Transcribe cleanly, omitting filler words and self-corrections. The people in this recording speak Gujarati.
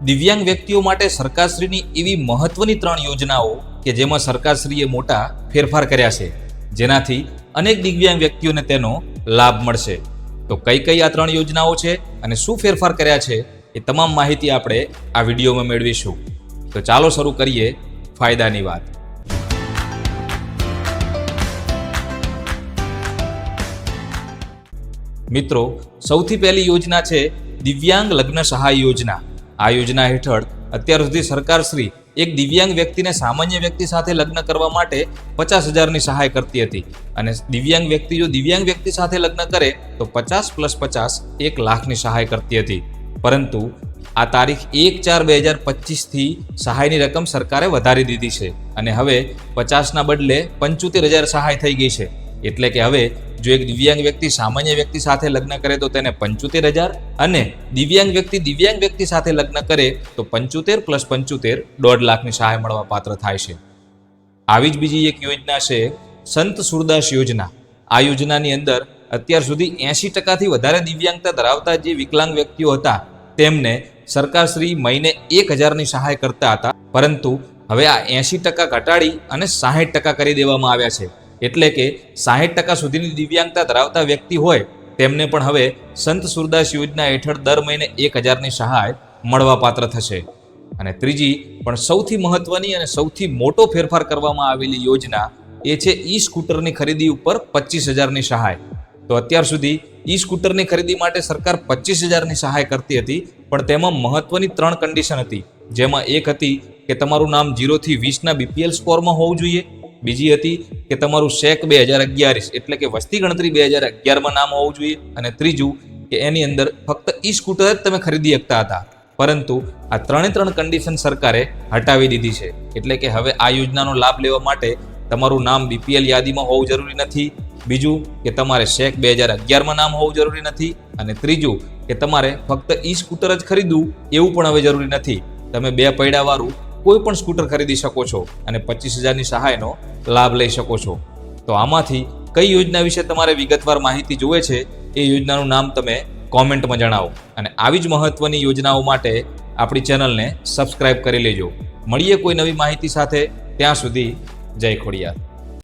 દિવ્યાંગ વ્યક્તિઓ માટે સરકારશ્રીની એવી મહત્વની 3 યોજનાઓ કે જેમાં સરકારશ્રીએ મોટા ફેરફાર કર્યા છે, જેનાથી અનેક દિવ્યાંગ વ્યક્તિઓને તેનો લાભ મળશે. તો કઈ કઈ આ 3 યોજનાઓ છે અને શું ફેરફાર કર્યા છે એ તમામ માહિતી આપણે આ વિડીયોમાં મેળવીશું. તો ચાલો શરૂ કરીએ ફાયદાની વાત. મિત્રો, સૌથી પહેલી યોજના છે દિવ્યાંગ લગ્ન સહાય યોજના. આ યોજના હેઠળ અત્યાર સુધી સરકારશ્રી એક દિવ્યાંગ વ્યક્તિને સામાન્ય વ્યક્તિ સાથે લગ્ન કરવા માટે 50,000ની સહાય કરતી હતી અને દિવ્યાંગ વ્યક્તિ જો દિવ્યાંગ વ્યક્તિ સાથે લગ્ન કરે તો 50 + 50 1 લાખની સહાય કરતી હતી. પરંતુ આ તારીખ 1/4/2025થી સહાયની રકમ સરકારે વધારી દીધી છે અને હવે 50ના બદલે 75,000 સહાય થઈ ગઈ છે. એટલે કે હવે જો એક દિવ્યાંગ વ્યક્તિ સામાન્ય વ્યક્તિ સાથે લગ્ન કરે તો તેને 75,000 અને દિવ્યાંગ વ્યક્તિ સાથે લગ્ન કરે તો 75 + 75 1.5 લાખની સહાય મળવા પાત્ર થાય છે. આવી જ બીજી એક યોજના છે સંત સુરદાસ યોજના. આ યોજનાની અંદર અત્યાર સુધી 80%થી વધારે દિવ્યાંગતા ધરાવતા જે વિકલાંગ વ્યક્તિઓ હતા તેમને સરકારશ્રી મહિને 1,000ની સહાય કરતા હતા, પરંતુ હવે આ 80% ઘટાડી અને 60% કરી દેવામાં આવ્યા છે. એટલે કે 60% સુધીની દિવ્યાંગતા ધરાવતા વ્યક્તિ હોય તેમને પણ હવે સંત સુરદાસ યોજના હેઠળ દર મહિને 1,000ની સહાય મળવા પાત્ર થશે. અને ત્રીજી પણ સૌથી મહત્વની અને સૌથી મોટો ફેરફાર કરવામાં આવેલી યોજના એ છે ઈ સ્કૂટરની ખરીદી ઉપર 25,000ની સહાય. તો અત્યાર સુધી ઈ સ્કૂટરની ખરીદી માટે સરકાર 25,000ની સહાય કરતી હતી, પણ તેમાં મહત્વની 3 કન્ડિશન હતી. જેમાં એક હતી કે તમારું નામ 0 થી 20ના BPL સ્કોરમાં હોવું જોઈએ. બીજી હતી કે તમારું શેક 2011 એટલે કે વસ્તી ગણતરી 2011માં નામ હોવું જોઈએ. અને ત્રીજું કે એની અંદર ફક્ત ઈ સ્કૂટર જ તમે ખરીદી શકતા હતા. પરંતુ આ 3 કન્ડિશન સરકારે હટાવી દીધી છે. એટલે કે હવે આ યોજનાનો લાભ લેવા માટે તમારું નામ BPL યાદીમાં હોવું જરૂરી નથી. બીજું કે તમારે શેક 2011માં નામ હોવું જરૂરી નથી. અને ત્રીજું કે તમારે ફક્ત ઈ સ્કૂટર જ ખરીદવું એવું પણ હવે જરૂરી નથી. તમે 2 પૈડાવાળું કોઈ પણ સ્કૂટર ખરીદી શકો છો અને 25,000ની સહાયનો લાભ લઈ શકો છો. તો આમાંથી કઈ યોજના વિશે તમારે વિગતવાર માહિતી જોઈએ છે એ યોજનાનું નામ તમે કોમેન્ટમાં જણાવો. અને આવી જ મહત્વની યોજનાઓ માટે આપણી ચેનલને સબસ્ક્રાઇબ કરી લેજો. મળીએ કોઈ નવી માહિતી સાથે. ત્યાં સુધી જય ખોડિયાર.